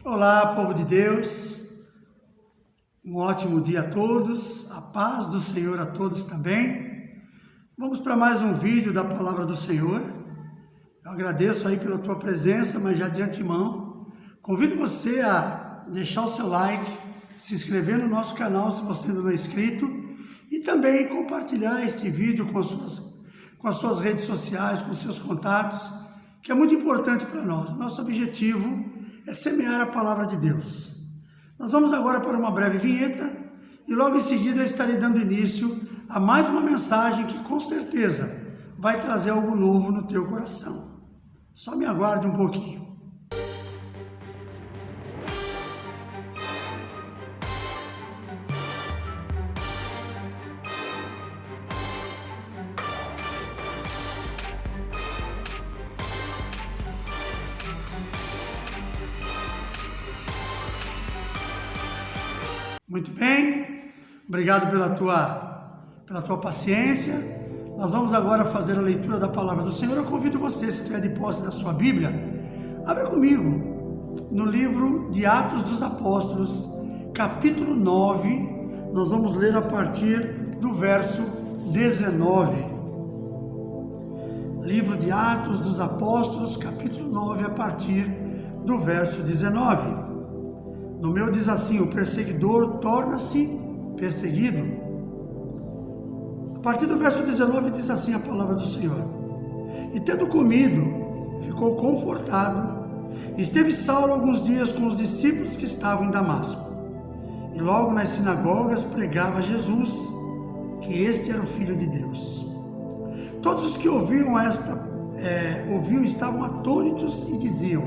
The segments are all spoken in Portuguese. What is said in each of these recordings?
Olá, povo de Deus, um ótimo dia a todos, a paz do Senhor a todos também. Vamos para mais um vídeo da Palavra do Senhor. Eu agradeço aí pela tua presença, mas já de antemão, convido você a deixar o seu like, se inscrever no nosso canal se você ainda não é inscrito e também compartilhar este vídeo com as suas redes sociais, com seus contatos, que é muito importante para nós. Nosso objetivo é semear a palavra de Deus. Nós vamos agora para uma breve vinheta e logo em seguida eu estarei dando início a mais uma mensagem que com certeza vai trazer algo novo no teu coração. Só me aguarde um pouquinho. Muito bem, obrigado pela tua paciência. Nós vamos agora fazer a leitura da palavra do Senhor. Eu convido você, se estiver de posse da sua Bíblia, abra comigo no livro de Atos dos Apóstolos, capítulo 9. Nós vamos ler a partir do verso 19. Livro de Atos dos Apóstolos, capítulo 9, a partir do verso 19. No meu diz assim: o perseguidor torna-se perseguido. A partir do verso 19 diz assim a palavra do Senhor: e tendo comido, ficou confortado, e esteve Saulo alguns dias com os discípulos que estavam em Damasco. E logo nas sinagogas pregava Jesus, que este era o Filho de Deus. Todos os que ouviam estavam atônitos e diziam: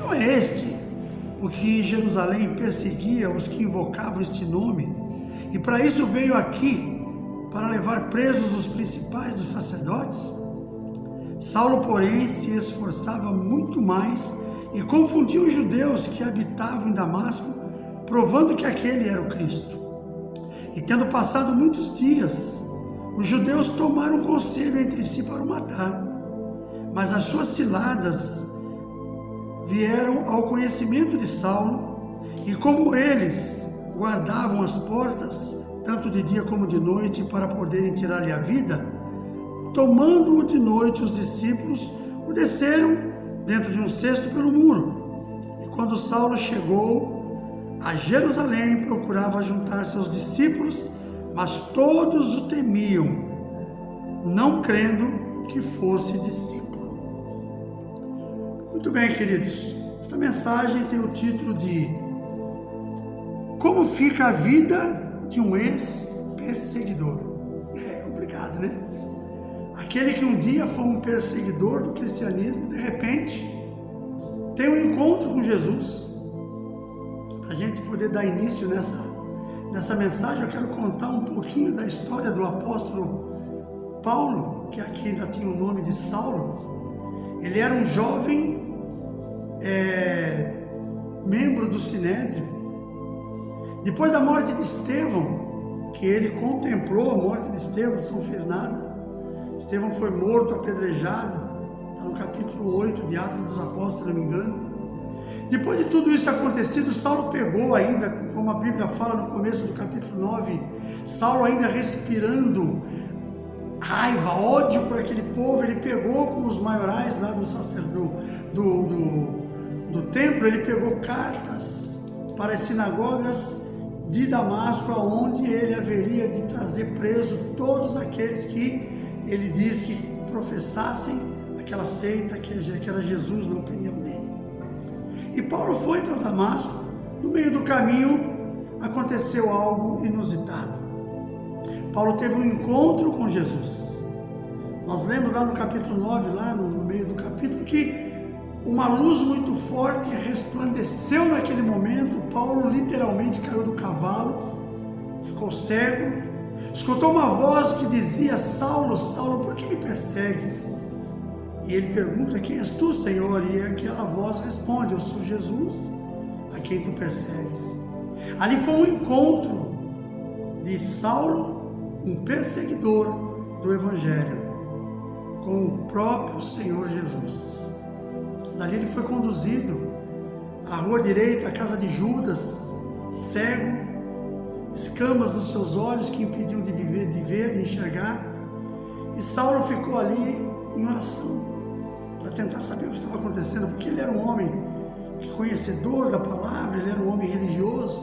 não é este o que em Jerusalém perseguia os que invocavam este nome, e para isso veio aqui, para levar presos os principais dos sacerdotes? Saulo, porém, se esforçava muito mais e confundia os judeus que habitavam em Damasco, provando que aquele era o Cristo. E tendo passado muitos dias, os judeus tomaram conselho entre si para o matar, mas as suas ciladas vieram ao conhecimento de Saulo, e como eles guardavam as portas, tanto de dia como de noite, para poderem tirar-lhe a vida, tomando-o de noite, os discípulos o desceram dentro de um cesto pelo muro. E quando Saulo chegou a Jerusalém, procurava juntar-se aos discípulos, mas todos o temiam, não crendo que fosse discípulo. Muito bem, queridos, esta mensagem tem o título de Como fica a vida de um ex-perseguidor. É complicado, né? Aquele que um dia foi um perseguidor do cristianismo, de repente, tem um encontro com Jesus. Para a gente poder dar início nessa mensagem, eu quero contar um pouquinho da história do apóstolo Paulo, que aqui ainda tinha o nome de Saulo. Ele era um jovem membro do Sinédrio. Depois da morte de Estevão, que ele contemplou a morte de Estevão, não fez nada. Estevão foi morto, apedrejado, está no capítulo 8 de Atos dos Apóstolos, se não me engano. Depois de tudo isso acontecido, Saulo pegou ainda, como a Bíblia fala no começo do capítulo 9, Saulo ainda respirando raiva, ódio por aquele povo, ele pegou com os maiorais lá do templo, ele pegou cartas para as sinagogas de Damasco, aonde ele haveria de trazer preso todos aqueles que ele diz que professassem aquela seita que era Jesus, na opinião dele. E Paulo foi para Damasco. No meio do caminho aconteceu algo inusitado. Paulo teve um encontro com Jesus. Nós lemos lá no capítulo 9, lá no meio do capítulo, que uma luz muito forte resplandeceu naquele momento. Paulo literalmente caiu do cavalo, ficou cego, escutou uma voz que dizia: Saulo, Saulo, por que me persegues? E ele pergunta: quem és tu, Senhor? E aquela voz responde: eu sou Jesus, a quem tu persegues. Ali foi um encontro de Saulo, um perseguidor do Evangelho, com o próprio Senhor Jesus. Dali ele foi conduzido à rua direita, a casa de Judas, cego, escamas nos seus olhos que impediam de viver, de ver, de enxergar. E Saulo ficou ali em oração para tentar saber o que estava acontecendo, porque ele era um homem conhecedor da palavra, ele era um homem religioso.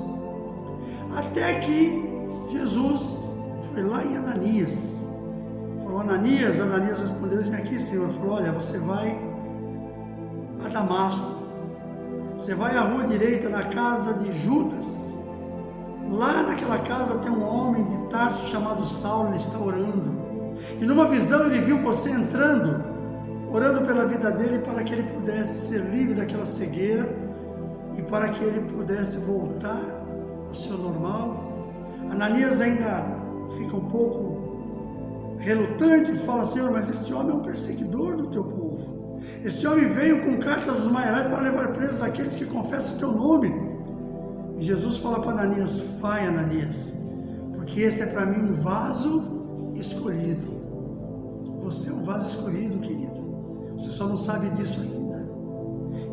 Até que Jesus foi lá em Ananias, falou: Ananias. Ananias respondeu: vem aqui, Senhor. Falou: olha, você vai a Damasco, você vai à rua direita, na casa de Judas. Lá naquela casa tem um homem de Tarso chamado Saulo, ele está orando. E numa visão ele viu você entrando, orando pela vida dele para que ele pudesse ser livre daquela cegueira e para que ele pudesse voltar ao seu normal. Ananias ainda fica um pouco relutante e fala: Senhor, mas este homem é um perseguidor do teu povo. Este homem veio com cartas dos maiorais para levar presos aqueles que confessam o teu nome. E Jesus fala para Ananias: vai, Ananias, porque este é para mim um vaso escolhido. Você é um vaso escolhido, querido. Você só não sabe disso ainda.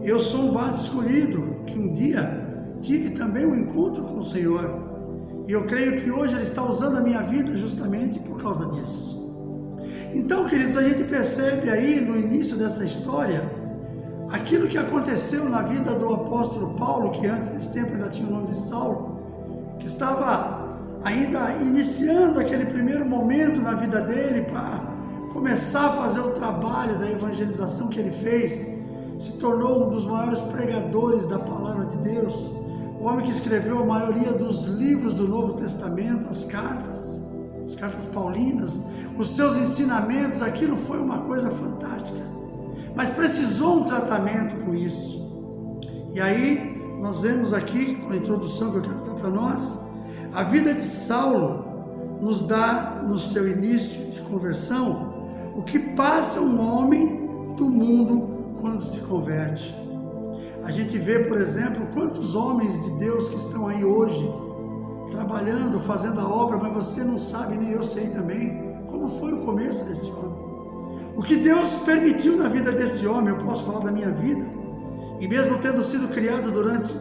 Eu sou um vaso escolhido, que um dia tive também um encontro com o Senhor. E eu creio que hoje Ele está usando a minha vida justamente por causa disso. Então, queridos, a gente percebe aí no início dessa história aquilo que aconteceu na vida do apóstolo Paulo, que antes desse tempo ainda tinha o nome de Saulo, que estava ainda iniciando aquele primeiro momento na vida dele para começar a fazer o trabalho da evangelização que ele fez. Se tornou um dos maiores pregadores da palavra de Deus, o homem que escreveu a maioria dos livros do Novo Testamento, as cartas paulinas, os seus ensinamentos. Aquilo foi uma coisa fantástica, mas precisou um tratamento com isso. E aí nós vemos aqui, com a introdução que eu quero dar para nós, a vida de Saulo nos dá, no seu início de conversão, o que passa um homem do mundo quando se converte. A gente vê, por exemplo, quantos homens de Deus que estão aí hoje, trabalhando, fazendo a obra, mas você não sabe, nem eu sei também, como foi o começo deste homem. O que Deus permitiu na vida deste homem, eu posso falar da minha vida, e mesmo tendo sido criado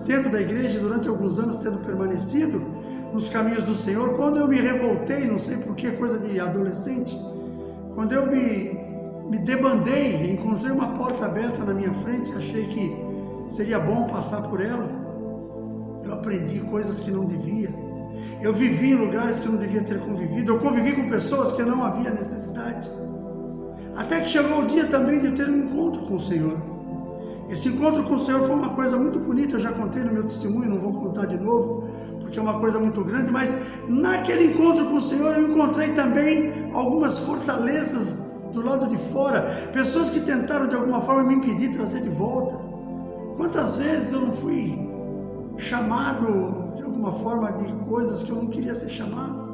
dentro da igreja, durante alguns anos tendo permanecido nos caminhos do Senhor, quando eu me revoltei, não sei porquê, coisa de adolescente, quando eu me debandei, encontrei uma porta aberta na minha frente, achei que seria bom passar por ela, eu aprendi coisas que não devia, eu vivi em lugares que não devia ter convivido, eu convivi com pessoas que não havia necessidade, até que chegou o dia também de ter um encontro com o Senhor. Esse encontro com o Senhor foi uma coisa muito bonita, eu já contei no meu testemunho, não vou contar de novo, porque é uma coisa muito grande, mas naquele encontro com o Senhor eu encontrei também algumas fortalezas do lado de fora, pessoas que tentaram de alguma forma me impedir de trazer de volta. Quantas vezes eu não fui chamado de alguma forma de coisas que eu não queria ser chamado?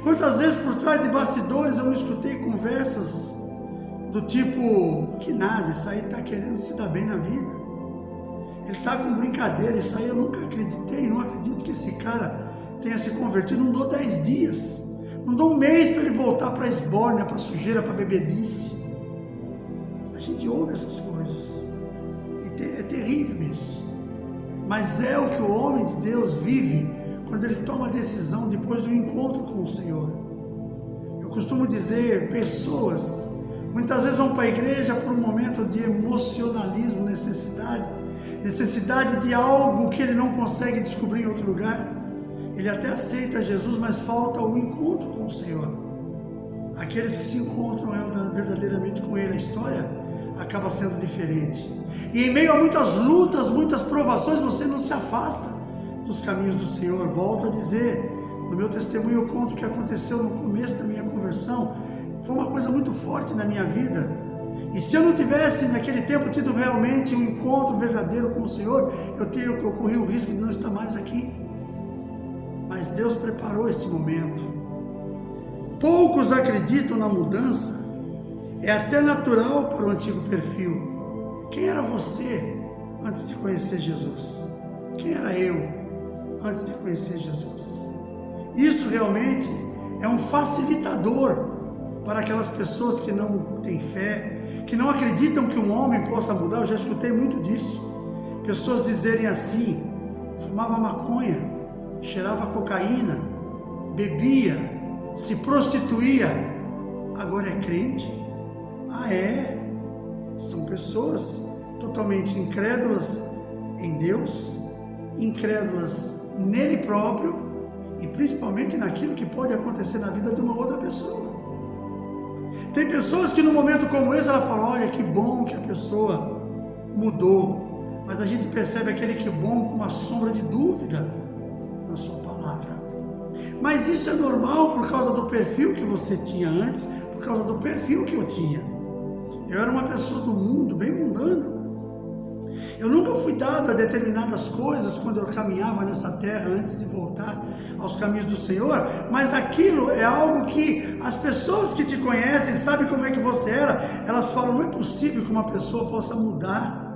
Quantas vezes por trás de bastidores eu não escutei conversas do tipo: que nada, isso aí está querendo se dar bem na vida, ele está com brincadeira, isso aí eu nunca acreditei, não acredito que esse cara tenha se convertido, não dou 10 dias, não dou um mês para ele voltar para a esbórnia, para a sujeira, para a bebedice. A gente ouve essas coisas, e é terrível isso, mas é o que o homem de Deus vive quando ele toma a decisão depois do encontro com o Senhor. Eu costumo dizer, pessoas muitas vezes vão para a igreja por um momento de emocionalismo, necessidade de algo que ele não consegue descobrir em outro lugar. Ele até aceita Jesus, mas falta o encontro com o Senhor. Aqueles que se encontram verdadeiramente com Ele, a história acaba sendo diferente. E em meio a muitas lutas, muitas provações, você não se afasta dos caminhos do Senhor. Volto a dizer, no meu testemunho eu conto o que aconteceu no começo da minha conversão. Foi uma coisa muito forte na minha vida. E se eu não tivesse naquele tempo tido realmente um encontro verdadeiro com o Senhor, eu corri o risco de não estar mais aqui. Mas Deus preparou este momento. Poucos acreditam na mudança. É até natural para o antigo perfil. Quem era você antes de conhecer Jesus? Quem era eu antes de conhecer Jesus? Isso realmente é um facilitador para aquelas pessoas que não têm fé, que não acreditam que um homem possa mudar. Eu já escutei muito disso. pessoas dizerem assim: fumava maconha, cheirava cocaína, bebia, se prostituía, agora é crente? Ah, é? São pessoas totalmente incrédulas em Deus, incrédulas nele próprio e principalmente naquilo que pode acontecer na vida de uma outra pessoa. Tem pessoas que no momento como esse ela fala: olha, que bom que a pessoa mudou, mas a gente percebe aquele que bom com uma sombra de dúvida na sua palavra. Mas isso é normal por causa do perfil que você tinha antes, por causa do perfil que eu tinha. Eu era uma pessoa do mundo, bem mundana. Eu nunca fui dado a determinadas coisas quando eu caminhava nessa terra antes de voltar aos caminhos do Senhor, mas aquilo é algo que as pessoas que te conhecem, sabem como é que você era, elas falam: não é possível que uma pessoa possa mudar,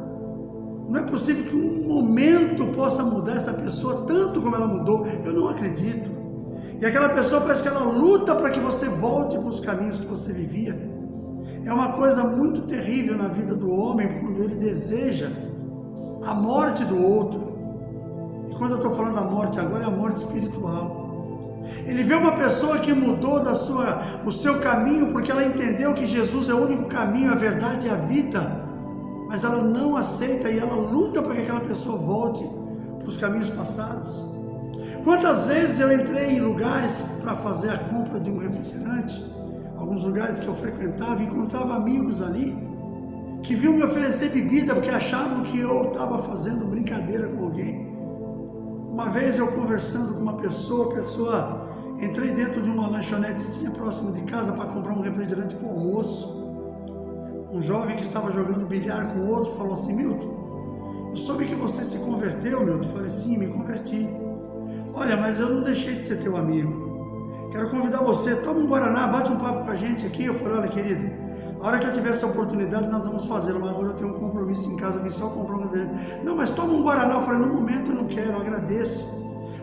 não é possível que um momento possa mudar essa pessoa tanto como ela mudou. Eu não acredito. E aquela pessoa parece que ela luta para que você volte para os caminhos que você vivia. É uma coisa muito terrível na vida do homem quando ele deseja a morte do outro. E quando eu estou falando da morte agora, é a morte espiritual. Ele vê uma pessoa que mudou o seu caminho porque ela entendeu que Jesus é o único caminho, a verdade e a vida, mas ela não aceita e ela luta para que aquela pessoa volte para os caminhos passados. Quantas vezes eu entrei em lugares para fazer a compra de um refrigerante, alguns lugares que eu frequentava, encontrava amigos ali que vinham me oferecer bebida porque achavam que eu estava fazendo brincadeira com alguém. Uma vez eu conversando com uma pessoa, entrei dentro de uma lanchonetezinha próxima de casa para comprar um refrigerante para o almoço. Um jovem que estava jogando bilhar com outro falou assim: Milton, eu soube que você se converteu, Milton. Eu falei: sim, me converti. Olha, mas eu não deixei de ser teu amigo. Quero convidar você, toma um Guaraná, bate um papo com a gente aqui. Eu falei: olha, querido, a hora que eu tiver essa oportunidade nós vamos fazê-lo, mas agora eu tenho um compromisso em casa, eu vim só comprar um refrigerante. Não, mas toma um Guaraná. Eu falei: no momento eu não quero, eu agradeço.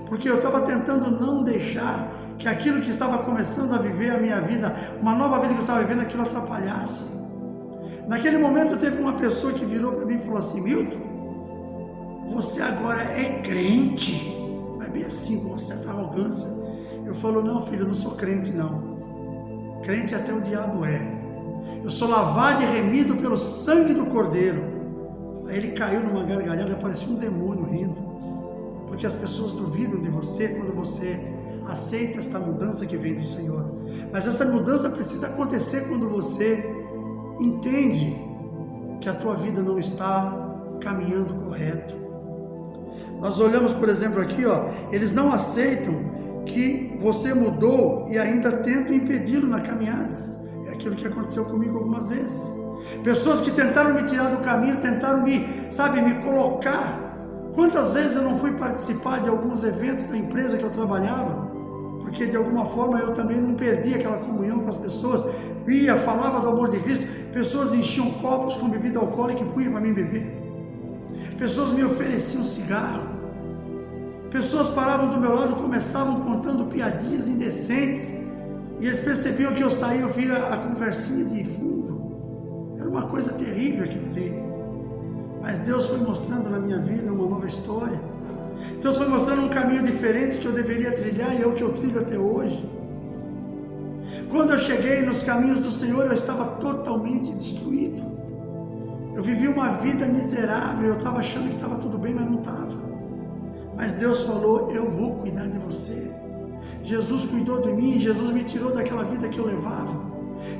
Porque eu estava tentando não deixar que aquilo que estava começando a viver a minha vida, uma nova vida que eu estava vivendo, aquilo atrapalhasse. Naquele momento teve uma pessoa que virou para mim e falou assim: Milton, você agora é crente? Mas bem assim, com uma certa arrogância. Eu falo: não, filho, eu não sou crente não. Crente até o diabo é. Eu sou lavado e remido pelo sangue do Cordeiro. Aí ele caiu numa gargalhada, parecia um demônio rindo. Porque as pessoas duvidam de você quando você aceita esta mudança que vem do Senhor. Mas essa mudança precisa acontecer quando você entende que a tua vida não está caminhando correto. Nós olhamos, por exemplo, aqui, eles não aceitam que você mudou e ainda tentam impedi-lo na caminhada. É aquilo que aconteceu comigo algumas vezes. Pessoas que tentaram me tirar do caminho, tentaram me colocar. Quantas vezes eu não fui participar de alguns eventos da empresa que eu trabalhava, porque de alguma forma eu também não perdi aquela comunhão com as pessoas, falava do amor de Cristo, pessoas enchiam copos com bebida alcoólica e punham para mim beber. Pessoas me ofereciam cigarro, pessoas paravam do meu lado e começavam contando piadinhas indecentes, e eles percebiam que eu saía, eu via a conversinha de fundo. Era uma coisa terrível aquilo ali. Mas Deus foi mostrando na minha vida uma nova história. Deus foi mostrando um caminho diferente que eu deveria trilhar, e é o que eu trilho até hoje. Quando eu cheguei nos caminhos do Senhor, eu estava totalmente destruído. Eu vivi uma vida miserável, eu estava achando que estava tudo bem, mas não estava. Mas Deus falou: eu vou cuidar de você. Jesus cuidou de mim, Jesus me tirou daquela vida que eu levava.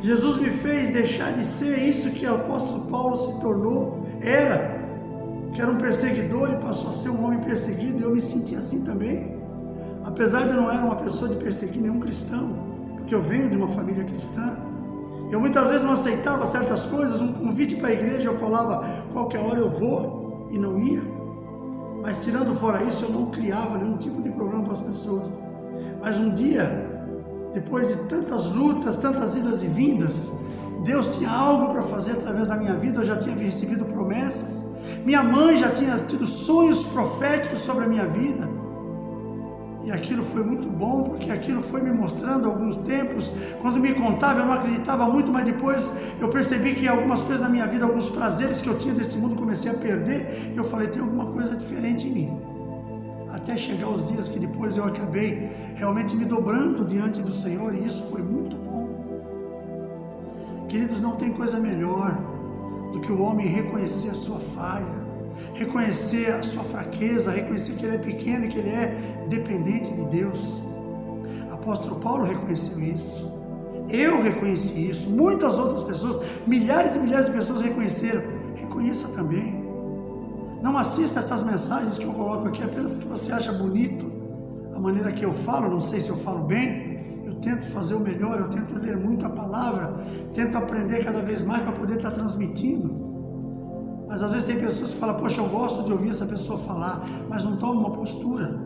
Jesus me fez deixar de ser isso que o apóstolo Paulo se tornou, que era um perseguidor e passou a ser um homem perseguido, e eu me senti assim também. Apesar de eu não era uma pessoa de perseguir nenhum cristão, porque eu venho de uma família cristã, eu muitas vezes não aceitava certas coisas, um convite para a igreja eu falava: qualquer hora eu vou, e não ia. Mas tirando fora isso, eu não criava nenhum tipo de problema para as pessoas. Mas um dia, depois de tantas lutas, tantas idas e vindas, Deus tinha algo para fazer através da minha vida. Eu já tinha recebido promessas, minha mãe já tinha tido sonhos proféticos sobre a minha vida, E aquilo foi muito bom, porque aquilo foi me mostrando alguns tempos. Quando me contava, eu não acreditava muito, mas depois eu percebi que algumas coisas na minha vida, alguns prazeres que eu tinha desse mundo, comecei a perder. E eu falei, tem alguma coisa diferente em mim. Até chegar os dias que depois eu acabei realmente me dobrando diante do Senhor, e isso foi muito bom. Queridos, não tem coisa melhor do que o homem reconhecer a sua falha, reconhecer a sua fraqueza, reconhecer que ele é pequeno e que ele é dependente de Deus. Apóstolo Paulo reconheceu isso, eu reconheci isso, muitas outras pessoas, milhares e milhares de pessoas reconheceram. Reconheça também. Não assista essas mensagens que eu coloco aqui apenas porque você acha bonito a maneira que eu falo. Não sei se eu falo bem, eu tento fazer o melhor, eu tento ler muito a palavra, tento aprender cada vez mais para poder estar transmitindo. Mas às vezes tem pessoas que falam, poxa, eu gosto de ouvir essa pessoa falar, mas não toma uma postura.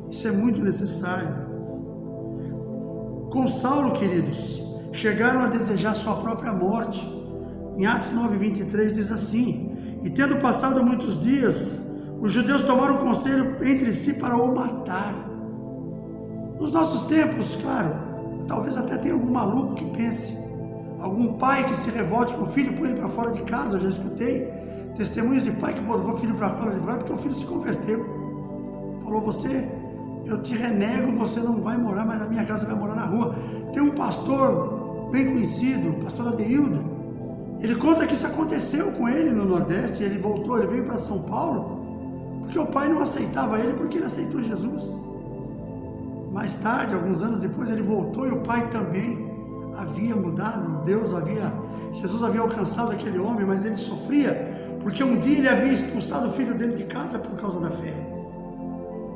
Isso é muito necessário. Com Saulo, queridos, chegaram a desejar sua própria morte. Em Atos 9:23 diz assim: e tendo passado muitos dias, os judeus tomaram conselho entre si para o matar. Nos nossos tempos, claro, talvez até tenha algum maluco que pense, algum pai que se revolte com o filho, põe ele para fora de casa. Eu já escutei testemunhos de pai que botou o filho para fora de casa porque o filho se converteu. Falou, eu te renego, você não vai morar mais na minha casa, vai morar na rua. Tem um pastor bem conhecido, o pastor Adeildo, ele conta que isso aconteceu com ele no Nordeste. Ele voltou, ele veio para São Paulo, porque o pai não aceitava ele, porque ele aceitou Jesus. Mais tarde, alguns anos depois, ele voltou e o pai também havia mudado. Jesus havia alcançado aquele homem, mas ele sofria, porque um dia ele havia expulsado o filho dele de casa por causa da fé.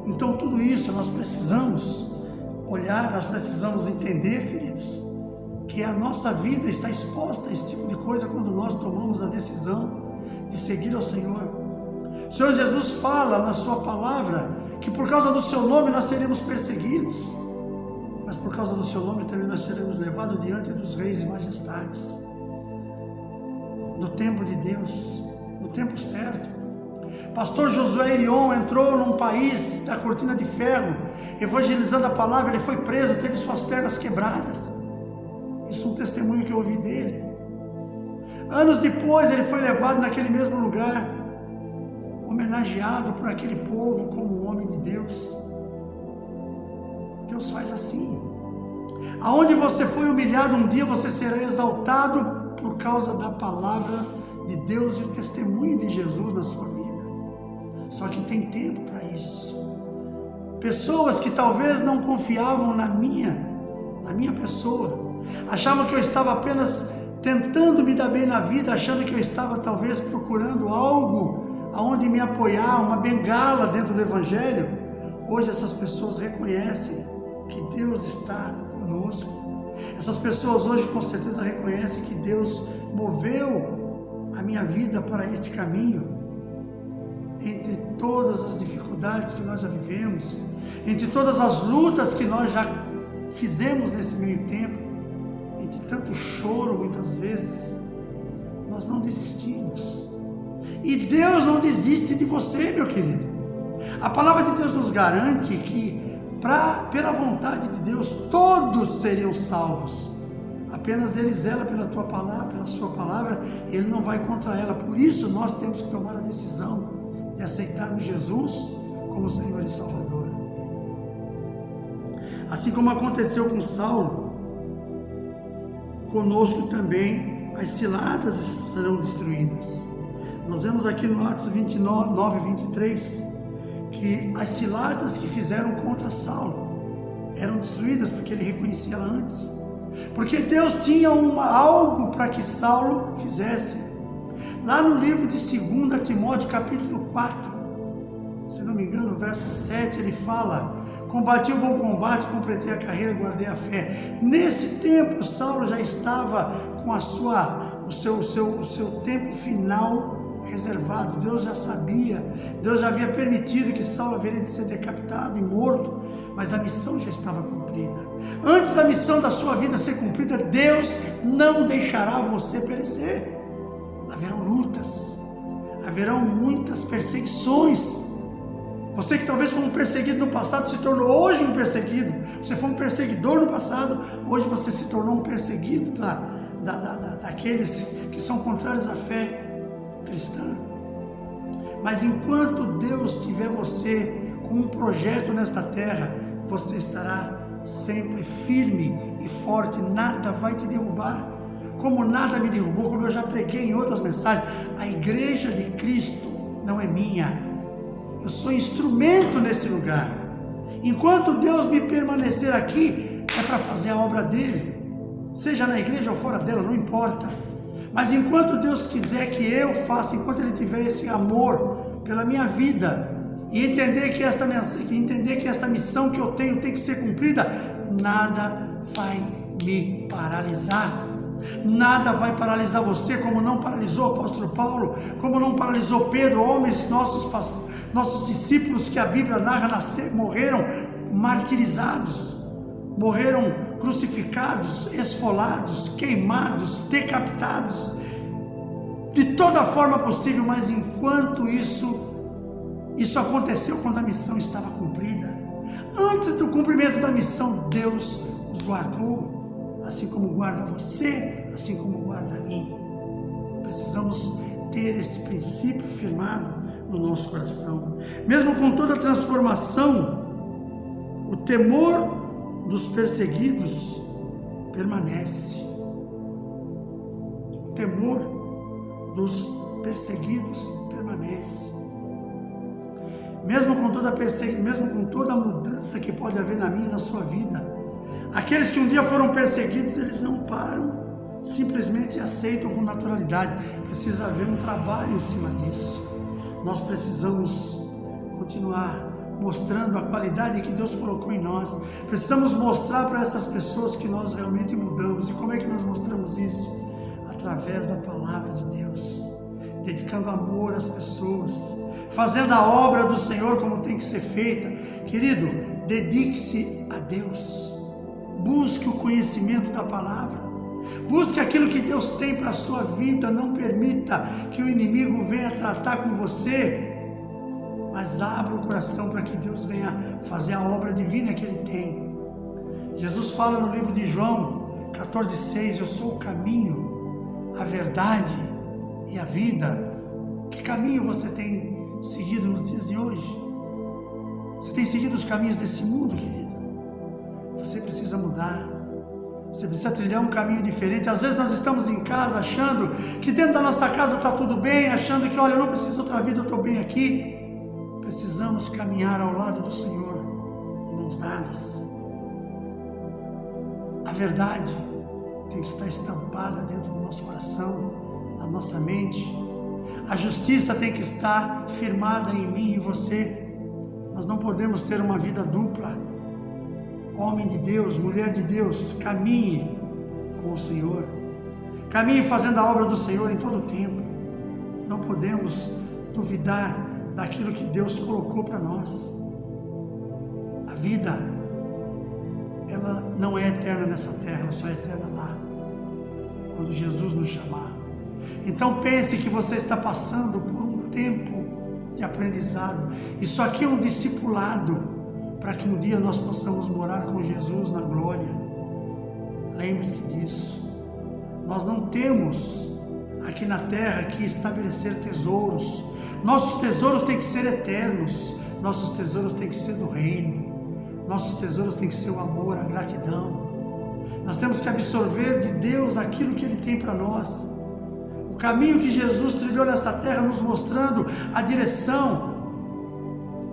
Então tudo isso nós precisamos olhar, nós precisamos entender, queridos, que a nossa vida está exposta a esse tipo de coisa quando nós tomamos a decisão de seguir ao Senhor. O Senhor Jesus fala na sua palavra que por causa do seu nome nós seremos perseguidos, mas por causa do seu nome também nós seremos levados diante dos reis e majestades, no tempo de Deus, no tempo certo. Pastor Josué Irion entrou num país da cortina de ferro, evangelizando a palavra. Ele foi preso, teve suas pernas quebradas. Isso é um testemunho que eu ouvi dele. Anos depois ele foi levado naquele mesmo lugar, homenageado por aquele povo como um homem de Deus. Deus faz assim. Aonde você foi humilhado, um dia você será exaltado por causa da palavra de Deus e o testemunho de Jesus na sua vida. Só que tem tempo para isso. Pessoas que talvez não confiavam na minha pessoa, achavam que eu estava apenas tentando me dar bem na vida, achando que eu estava talvez procurando algo aonde me apoiar, uma bengala dentro do Evangelho. Hoje essas pessoas reconhecem que Deus está conosco. Essas pessoas hoje com certeza reconhecem que Deus moveu a minha vida para este caminho. Entre todas as dificuldades que nós já vivemos, entre todas as lutas que nós já fizemos nesse meio tempo, entre tanto choro muitas vezes, nós não desistimos. E Deus não desiste de você, meu querido. A palavra de Deus nos garante que pela vontade de Deus todos seriam salvos. Apenas Ele zela pela tua palavra, pela sua palavra, Ele não vai contra ela. Por isso nós temos que tomar a decisão de aceitarmos Jesus como Senhor e Salvador. Assim como aconteceu com Saulo, conosco também as ciladas serão destruídas. Nós vemos aqui no Atos 29:23 que as ciladas que fizeram contra Saulo eram destruídas porque ele reconhecia ela antes, porque Deus tinha algo para que Saulo fizesse. Lá no livro de 2 Timóteo capítulo 4, se não me engano, verso 7, ele fala: combati o bom combate, completei a carreira, guardei a fé. Nesse tempo, Saulo já estava com o seu tempo final reservado. Deus já sabia, Deus já havia permitido que Saulo haveria de ser decapitado e morto, mas a missão já estava cumprida. Antes da missão da sua vida ser cumprida, Deus não deixará você perecer. Haverão lutas, haverão muitas perseguições, Você que talvez foi um perseguido no passado, se tornou hoje um perseguido. Você foi um perseguidor no passado, hoje você se tornou um perseguido daqueles que são contrários à fé cristã. Mas enquanto Deus tiver você com um projeto nesta terra, você estará sempre firme e forte, nada vai te derrubar. Como nada me derrubou, como eu já preguei em outras mensagens, a igreja de Cristo não é minha. Eu sou instrumento neste lugar. Enquanto Deus me permanecer aqui, é para fazer a obra dele. Seja na igreja ou fora dela, não importa. Mas enquanto Deus quiser que eu faça, enquanto Ele tiver esse amor pela minha vida, e entender que esta missão que eu tenho tem que ser cumprida, nada vai me paralisar. Nada vai paralisar você, como não paralisou o apóstolo Paulo, como não paralisou Pedro, homens nossos discípulos que a Bíblia narra morreram martirizados, morreram crucificados, esfolados, queimados, decapitados, de toda forma possível, mas enquanto isso aconteceu quando a missão estava cumprida. Antes do cumprimento da missão, Deus os guardou, assim como guarda você, assim como guarda a mim. Precisamos ter este princípio firmado no nosso coração. Mesmo com toda a transformação, o temor dos perseguidos permanece. O temor dos perseguidos permanece. Mesmo com toda a mudança que pode haver na minha e na sua vida, aqueles que um dia foram perseguidos, eles não param, simplesmente aceitam com naturalidade. Precisa haver um trabalho em cima disso. Nós precisamos continuar mostrando a qualidade que Deus colocou em nós. Precisamos mostrar para essas pessoas que nós realmente mudamos. E como é que nós mostramos isso? Através da palavra de Deus, dedicando amor às pessoas, fazendo a obra do Senhor como tem que ser feita. Querido, dedique-se a Deus, busque o conhecimento da palavra, busque aquilo que Deus tem para a sua vida. Não permita que o inimigo venha tratar com você, mas abra o coração para que Deus venha fazer a obra divina que Ele tem. Jesus fala no livro de João 14,6, eu sou o caminho, a verdade e a vida. Que caminho você tem seguido nos dias de hoje? Você tem seguido os caminhos desse mundo, querido? Você precisa mudar. Você precisa trilhar um caminho diferente. Às vezes nós estamos em casa achando que dentro da nossa casa está tudo bem, achando que, olha, eu não preciso de outra vida, eu estou bem aqui. Precisamos caminhar ao lado do Senhor, em mãos dadas. A verdade tem que estar estampada dentro do nosso coração, na nossa mente. A justiça tem que estar firmada em mim e em você. Nós não podemos ter uma vida dupla. Homem de Deus, mulher de Deus, caminhe com o Senhor. Caminhe fazendo a obra do Senhor em todo o tempo. Não podemos duvidar daquilo que Deus colocou para nós. A vida, ela não é eterna nessa terra, ela só é eterna lá, quando Jesus nos chamar. Então pense que você está passando por um tempo de aprendizado. Isso aqui é um discipulado, para que um dia nós possamos morar com Jesus na glória. Lembre-se disso. Nós não temos aqui na terra que estabelecer tesouros. Nossos tesouros têm que ser eternos. Nossos tesouros têm que ser do reino. Nossos tesouros têm que ser o amor, a gratidão. Nós temos que absorver de Deus aquilo que Ele tem para nós. O caminho que Jesus trilhou nessa terra, nos mostrando a direção.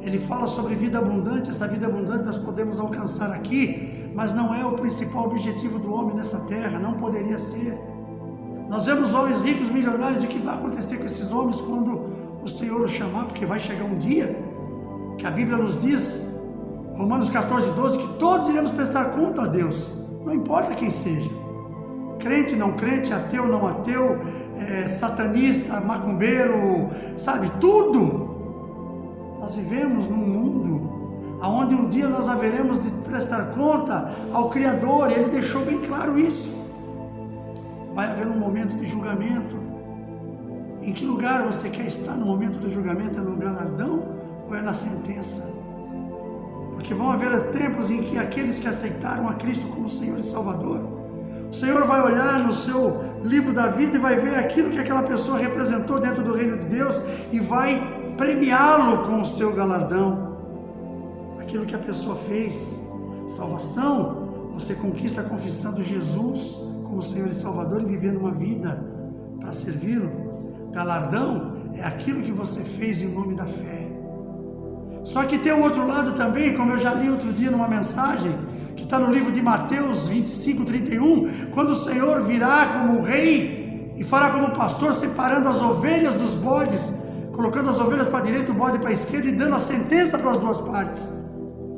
Ele fala sobre vida abundante. Essa vida abundante nós podemos alcançar aqui, mas não é o principal objetivo do homem nessa terra. Não poderia ser. Nós vemos homens ricos, milionários, e o que vai acontecer com esses homens quando o Senhor os chamar? Porque vai chegar um dia que a Bíblia nos diz, Romanos 14:12, que todos iremos prestar conta a Deus, não importa quem seja, crente, não crente, ateu, não ateu, satanista, macumbeiro, sabe, tudo. Nós vivemos num mundo onde um dia nós haveremos de prestar conta ao Criador, e Ele deixou bem claro isso. Vai haver um momento de julgamento. Em que lugar você quer estar no momento do julgamento? É no galardão ou é na sentença? Porque vão haver tempos em que aqueles que aceitaram a Cristo como Senhor e Salvador, o Senhor vai olhar no seu livro da vida e vai ver aquilo que aquela pessoa representou dentro do reino de Deus e vai premiá-lo com o seu galardão. Aquilo que a pessoa fez. Salvação, você conquista confessando Jesus como Senhor e Salvador e vivendo uma vida para servi-lo. Galardão é aquilo que você fez em nome da fé. Só que tem um outro lado também, como eu já li outro dia numa mensagem, que está no livro de Mateus 25:31, quando o Senhor virá como rei e fará como pastor, separando as ovelhas dos bodes, colocando as ovelhas para a direita, o bode para a esquerda e dando a sentença para as duas partes.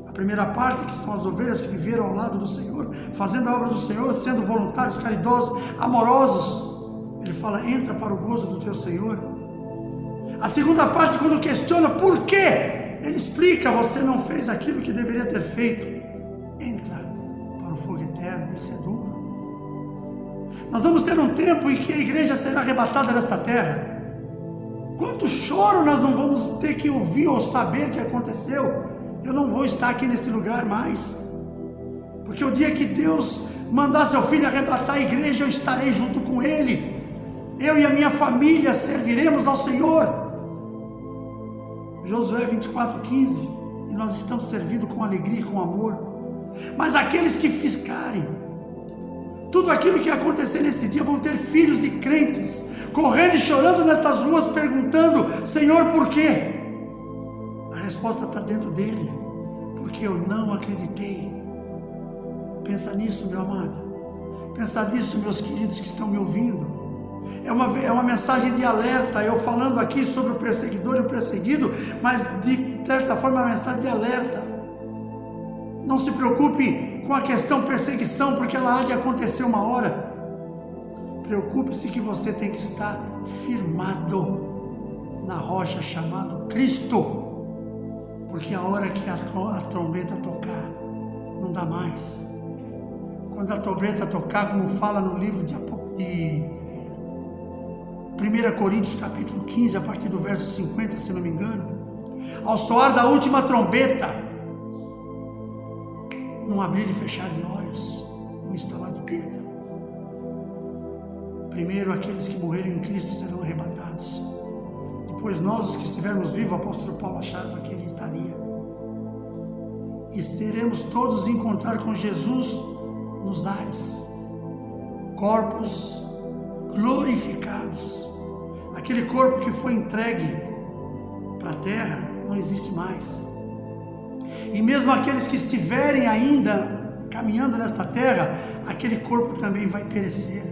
A primeira parte, que são as ovelhas que viveram ao lado do Senhor, fazendo a obra do Senhor, sendo voluntários, caridosos, amorosos. Ele fala, entra para o gozo do teu Senhor. A segunda parte, quando questiona por quê, ele explica, você não fez aquilo que deveria ter feito. Entra para o fogo eterno, isso é duro. Nós vamos ter um tempo em que a igreja será arrebatada desta terra. Quanto choro nós não vamos ter que ouvir ou saber que aconteceu. Eu não vou estar aqui neste lugar mais. Porque o dia que Deus mandar seu filho arrebatar a igreja, eu estarei junto com ele. Eu e a minha família serviremos ao Senhor. Josué 24:15, e nós estamos servindo com alegria e com amor. Mas aqueles que ficarem, tudo aquilo que acontecer nesse dia, vão ter filhos de crentes, correndo e chorando nestas ruas, perguntando, Senhor, por quê? A resposta está dentro dele, porque eu não acreditei. Pensa nisso, meu amado. Pensa nisso, meus queridos que estão me ouvindo. É uma mensagem de alerta, eu falando aqui sobre o perseguidor e o perseguido, mas de certa forma é uma mensagem de alerta. Não se preocupe com a questão perseguição, porque ela há de acontecer uma hora. Preocupe-se que você tem que estar firmado na rocha chamada Cristo, porque a hora que a trombeta tocar, não dá mais. Quando a trombeta tocar, como fala no livro de 1 Coríntios capítulo 15, a partir do verso 50, se não me engano, ao soar da última trombeta, num abrir e fechar de olhos, num estalar de dedo, primeiro aqueles que morreram em Cristo serão arrebatados, depois nós, os que estivermos vivos, o apóstolo Paulo achava que ele estaria, e seremos todos encontrar com Jesus nos ares, corpos glorificados. Aquele corpo que foi entregue para a terra não existe mais. E mesmo aqueles que estiverem ainda caminhando nesta terra, aquele corpo também vai perecer.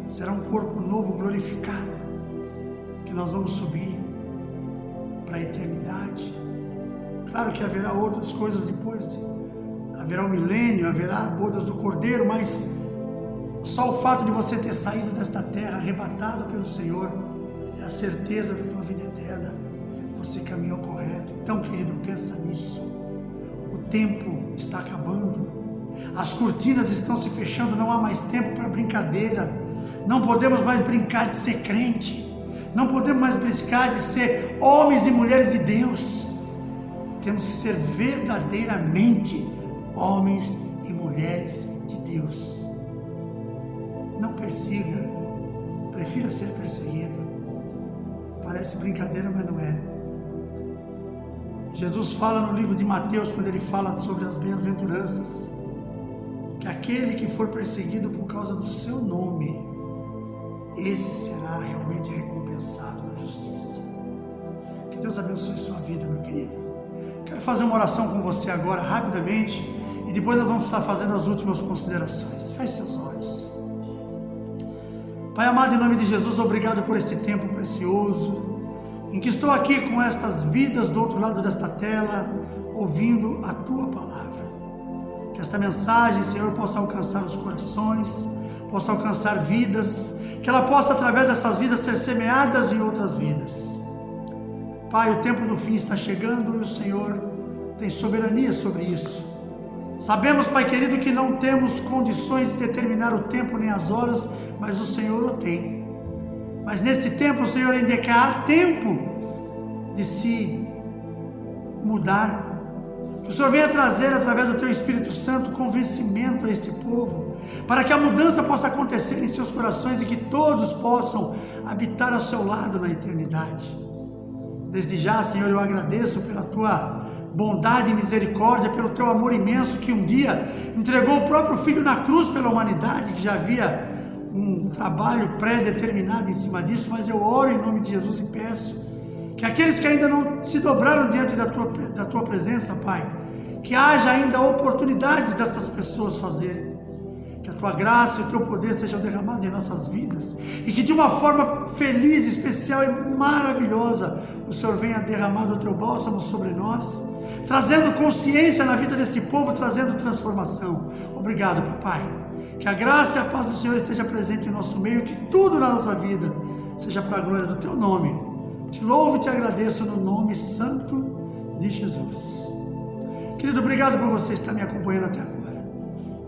Será um corpo novo, glorificado, que nós vamos subir para a eternidade. Claro que haverá outras coisas depois, haverá o milênio, haverá bodas do Cordeiro, mas só o fato de você ter saído desta terra arrebatado pelo Senhor é a certeza da tua vida eterna. Você caminhou correto. Então, querido, pensa nisso. O tempo está acabando. As cortinas estão se fechando. Não há mais tempo para brincadeira. Não podemos mais brincar de ser crente. Não podemos mais brincar de ser homens e mulheres de Deus. Temos que ser verdadeiramente homens e mulheres de Deus. Não persiga, prefira ser perseguido. Parece brincadeira, mas não é. Jesus fala no livro de Mateus, quando ele fala sobre as bem-aventuranças, que aquele que for perseguido por causa do seu nome, esse será realmente recompensado na justiça. Que Deus abençoe sua vida, meu querido. Quero fazer uma oração com você agora, rapidamente, e depois nós vamos estar fazendo as últimas considerações. Feche seus olhos. Pai amado, em nome de Jesus, obrigado por este tempo precioso, em que estou aqui com estas vidas do outro lado desta tela, ouvindo a Tua Palavra. Que esta mensagem, Senhor, possa alcançar os corações, possa alcançar vidas, que ela possa, através dessas vidas, ser semeadas em outras vidas. Pai, o tempo do fim está chegando e o Senhor tem soberania sobre isso. Sabemos, Pai querido, que não temos condições de determinar o tempo nem as horas, mas o Senhor o tem. Mas neste tempo, Senhor, ainda que há tempo de se mudar. Que o Senhor venha trazer, através do Teu Espírito Santo, convencimento a este povo, para que a mudança possa acontecer em seus corações e que todos possam habitar ao seu lado na eternidade. Desde já, Senhor, eu agradeço pela Tua bondade e misericórdia, pelo Teu amor imenso que um dia entregou o próprio Filho na cruz pela humanidade, que já havia um trabalho pré-determinado em cima disso, mas eu oro em nome de Jesus e peço que aqueles que ainda não se dobraram diante da tua presença, Pai, que haja ainda oportunidades dessas pessoas fazerem, que a Tua graça e o Teu poder sejam derramados em nossas vidas, e que de uma forma feliz, especial e maravilhosa, o Senhor venha derramar o Teu bálsamo sobre nós, trazendo consciência na vida deste povo, trazendo transformação. Obrigado, Papai. Que a graça e a paz do Senhor esteja presente em nosso meio, que tudo na nossa vida seja para a glória do Teu nome. Te louvo e te agradeço no nome santo de Jesus. Querido, obrigado por você estar me acompanhando até agora.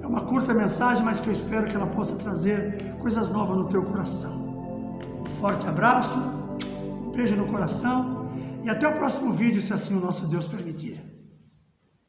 É uma curta mensagem, mas que eu espero que ela possa trazer coisas novas no teu coração. Um forte abraço, um beijo no coração e até o próximo vídeo, se assim o nosso Deus permitir.